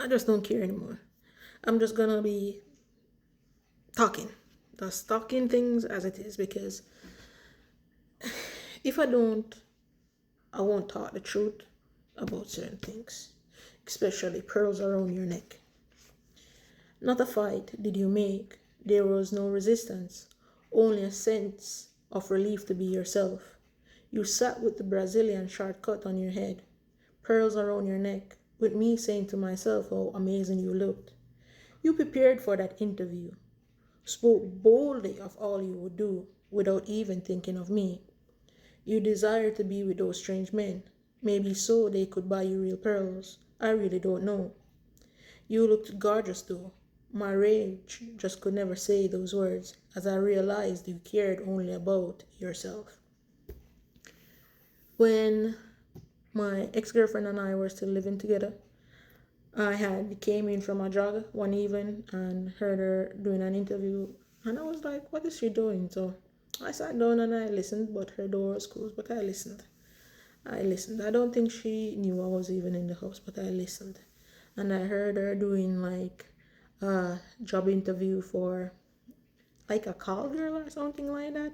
I just don't care anymore. I'm just gonna be talking, just talking things as it is, because if I don't, I won't talk the truth about certain things, especially pearls around your neck. Not a fight did you make. There was no resistance, only a sense of relief to be yourself. You sat with the Brazilian shortcut on your head, pearls around your neck, with me saying to myself how amazing you looked. You prepared for that interview, spoke boldly of all you would do without even thinking of me. You desired to be with those strange men, maybe so they could buy you real pearls. I really don't know. You looked gorgeous though. My rage just could never say those words as I realized you cared only about yourself. When my ex-girlfriend and I were still living together, I had came in from a jog one evening and heard her doing an interview, and I was like, what is she doing? So I sat down and I listened, but her door was closed, but I listened. I listened. I don't think she knew I was even in the house, but I listened. And I heard her doing like a job interview for like a call girl or something like that,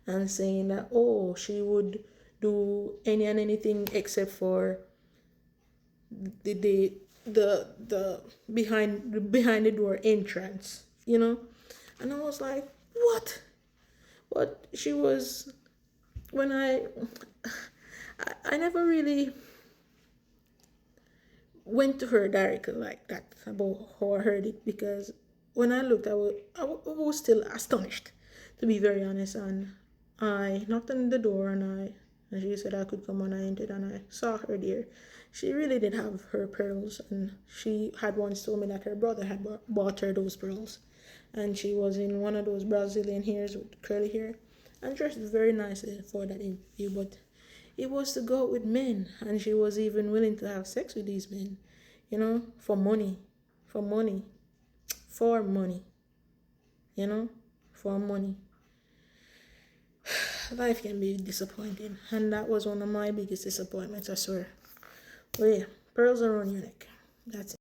and saying that, oh, she would do any and anything except for the the behind the door entrance, you know. And I was like, what? But she was, when I never really went to her directly like that about how I heard it, because when I looked, I was still astonished, to be very honest. And I knocked on the door, and she said I could come, and I entered and I saw her there. She really did have her pearls, and she had once told me that her brother had bought her those pearls, and she was in one of those Brazilian hairs with curly hair, and dressed very nicely for that interview. But it was to go out with men, and she was even willing to have sex with these men, for money, for money, for money, you know, for money. Life can be disappointing, and that was one of my biggest disappointments, I swear. But yeah, pearls around your neck. That's it.